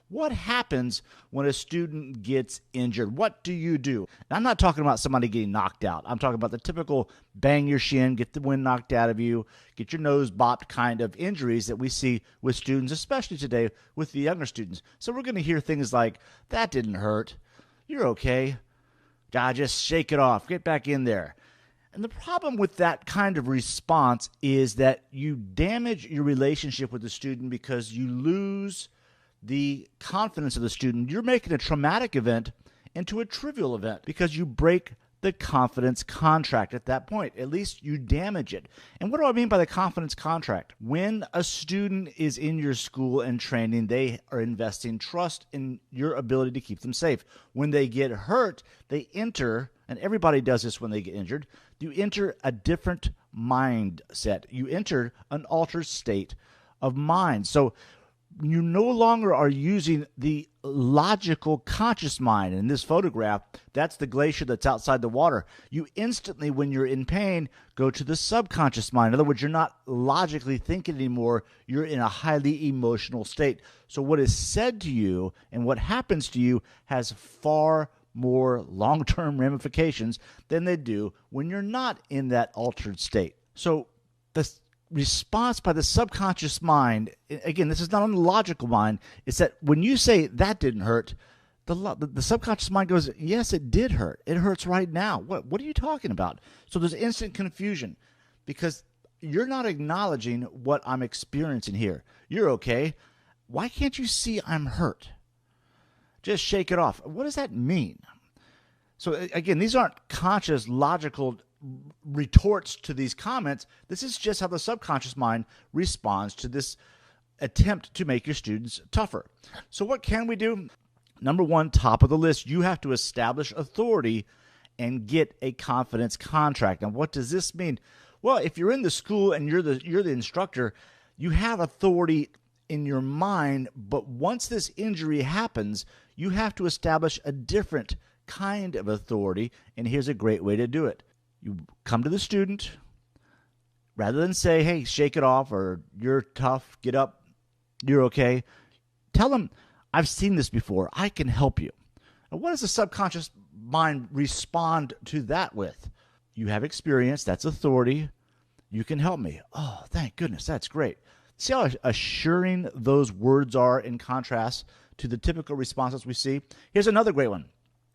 What happens when a student gets injured? What do you do? Now, I'm not talking about somebody getting knocked out. I'm talking about the typical bang your shin, get the wind knocked out of you, get your nose bopped kind of injuries that we see with students, especially today with the younger students. So we're going to hear things like, that didn't hurt. You're okay. Just shake it off. Get back in there. And the problem with that kind of response is that you damage your relationship with the student because you lose the confidence of the student. You're making a traumatic event into a trivial event because you break the confidence contract at that point. At least you damage it. And what do I mean by the confidence contract? When a student is in your school and training, they are investing trust in your ability to keep them safe. When they get hurt, they enter, and everybody does this when they get injured, you enter a different mindset. You enter an altered state of mind. So you no longer are using the logical conscious mind. In this photograph, that's the glacier that's outside the water. You instantly, when you're in pain, go to the subconscious mind. In other words, you're not logically thinking anymore. You're in a highly emotional state. So what is said to you and what happens to you has far more long-term ramifications than they do when you're not in that altered state. So the response by the subconscious mind, again, this is not on the logical mind, it's that when you say that didn't hurt, the subconscious mind goes, yes, it did hurt. It hurts right now. What are you talking about? So there's instant confusion because you're not acknowledging what I'm experiencing here. You're okay. Why can't you see I'm hurt? Just shake it off. What does that mean? So again, these aren't conscious, logical retorts to these comments. This is just how the subconscious mind responds to this attempt to make your students tougher. So what can we do? Number one, top of the list, you have to establish authority and get a confidence contract. Now, what does this mean? Well, if you're in the school and you're the instructor, you have authority in your mind, but once this injury happens, you have to establish a different kind of authority, and here's a great way to do it. You come to the student, rather than say, hey, shake it off, or you're tough, get up, you're okay. Tell them, I've seen this before, I can help you. And what does the subconscious mind respond to that with? You have experience, that's authority, you can help me. Oh, thank goodness, that's great. See how assuring those words are in contrast to the typical responses we see? Here's another great one.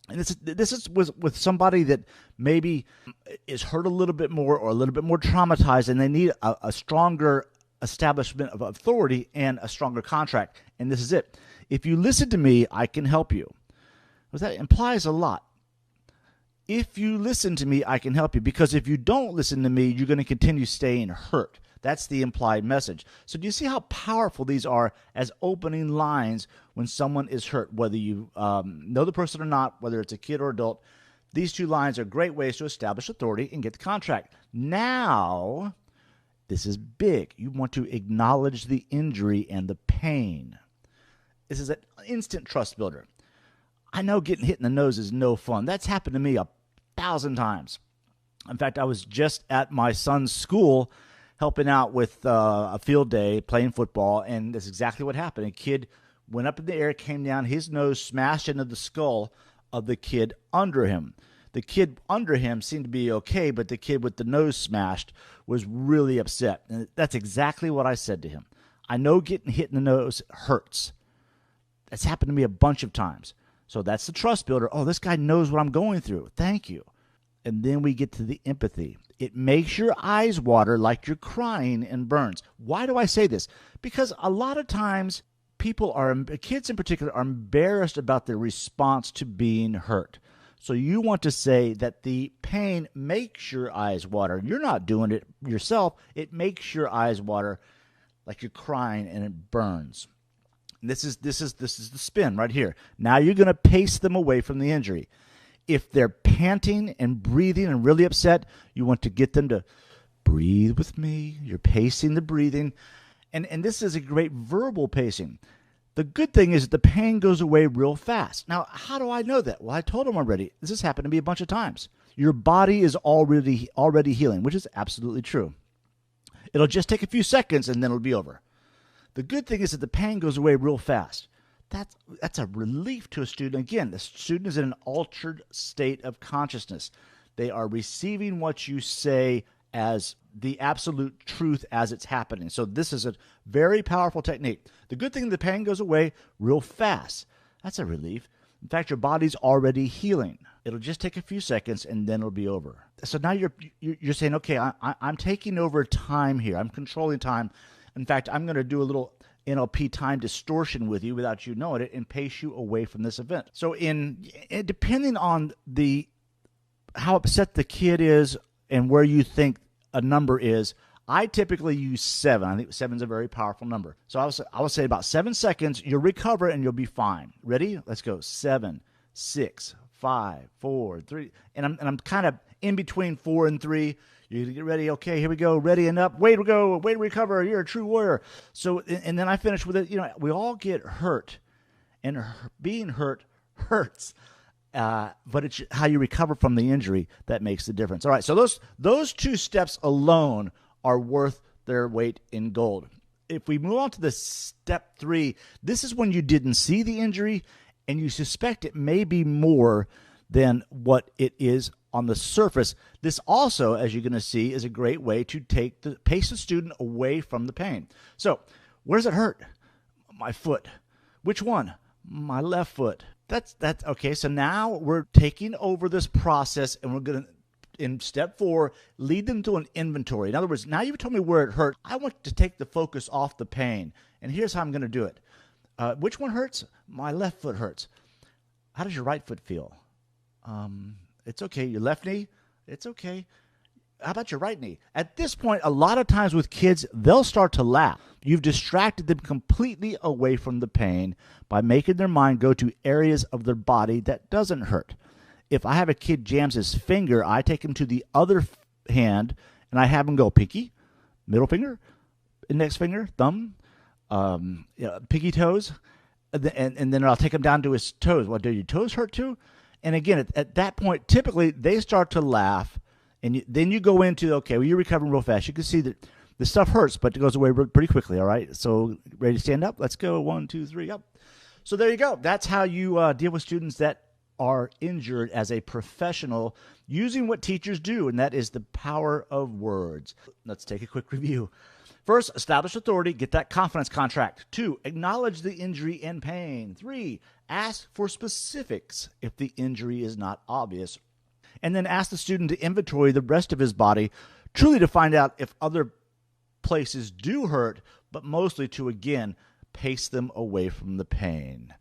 And this is with somebody that maybe is hurt a little bit more or a little bit more traumatized, and they need a stronger establishment of authority and a stronger contract. And this is it. If you listen to me, I can help you. Well, that implies a lot. If you listen to me, I can help you. Because if you don't listen to me, you're going to continue staying hurt. That's the implied message. So do you see how powerful these are as opening lines when someone is hurt, whether you know the person or not, whether it's a kid or adult? These two lines are great ways to establish authority and get the contract. Now, this is big. You want to acknowledge the injury and the pain. This is an instant trust builder. I know getting hit in the nose is no fun. That's happened to me 1,000 times. In fact, I was just at my son's school helping out with a field day, playing football, and that's exactly what happened. A kid went up in the air, came down, his nose smashed into the skull of the kid under him. The kid under him seemed to be okay, but the kid with the nose smashed was really upset. And that's exactly what I said to him. I know getting hit in the nose hurts. That's happened to me a bunch of times. So that's the trust builder. Oh, this guy knows what I'm going through. Thank you. And then we get to the empathy. It makes your eyes water like you're crying and burns. Why do I say this? Because a lot of times kids in particular, are embarrassed about their response to being hurt. So you want to say that the pain makes your eyes water. You're not doing it yourself. It makes your eyes water like you're crying and it burns. And this is the spin right here. Now you're going to pace them away from the injury. If they're panting and breathing and really upset, you want to get them to breathe with me. You're pacing the breathing. And this is a great verbal pacing. The good thing is that the pain goes away real fast. Now, how do I know that? Well, I told them already. This has happened to me a bunch of times. Your body is already healing, which is absolutely true. It'll just take a few seconds and then it'll be over. The good thing is that the pain goes away real fast. That's a relief to a student. Again, the student is in an altered state of consciousness. They are receiving what you say as the absolute truth as it's happening. So this is a very powerful technique. The good thing, the pain goes away real fast. That's a relief. In fact, your body's already healing. It'll just take a few seconds and then it'll be over. So now you're saying, okay, I'm taking over time here. I'm controlling time. In fact, I'm going to do a little NLP time distortion with you without you knowing it and pace you away from this event. So depending on how upset the kid is and where you think a number is, I typically use 7. I think 7 is a very powerful number. So I would say about 7 seconds, you'll recover and you'll be fine. Ready? Let's go. 7, 6, 5, 4, 3. And I'm kind of in between 4 and 3. You get ready. Okay, here we go. Ready and up. Way to go. Way to recover. You're a true warrior. So, and then I finish with it. We all get hurt, and being hurt hurts. But it's how you recover from the injury that makes the difference. All right, so those 2 steps alone are worth their weight in gold. If we move on to the step 3, this is when you didn't see the injury and you suspect it may be more than what it is on the surface. This also, as you're going to see, is a great way to pace the student away from the pain. So, where does it hurt? My foot. Which one? My left foot. That's okay. So now we're taking over this process, and we're going to, in step 4, lead them to an inventory. In other words, now you've told me where it hurt. I want to take the focus off the pain, and here's how I'm going to do it. Which one hurts? My left foot hurts. How does your right foot feel? It's okay. Your left knee? It's okay. How about your right knee? At this point, a lot of times with kids, they'll start to laugh. You've distracted them completely away from the pain by making their mind go to areas of their body that doesn't hurt. If I have a kid jams his finger, I take him to the other hand and I have him go pinky, middle finger, index finger, thumb, pinky toes, and then I'll take him down to his toes. Well, do your toes hurt too? And again, at that point, typically they start to laugh. And then you go into, okay, well, you're recovering real fast. You can see that the stuff hurts, but it goes away pretty quickly, all right? So ready to stand up? Let's go. 1, 2, 3, up. So there you go. That's how you deal with students that are injured as a professional using what teachers do, and that is the power of words. Let's take a quick review. First, establish authority. Get that confidence contract. 2, acknowledge the injury and pain. 3, ask for specifics if the injury is not obvious. And then ask the student to inventory the rest of his body, truly to find out if other places do hurt, but mostly to, again, pace them away from the pain.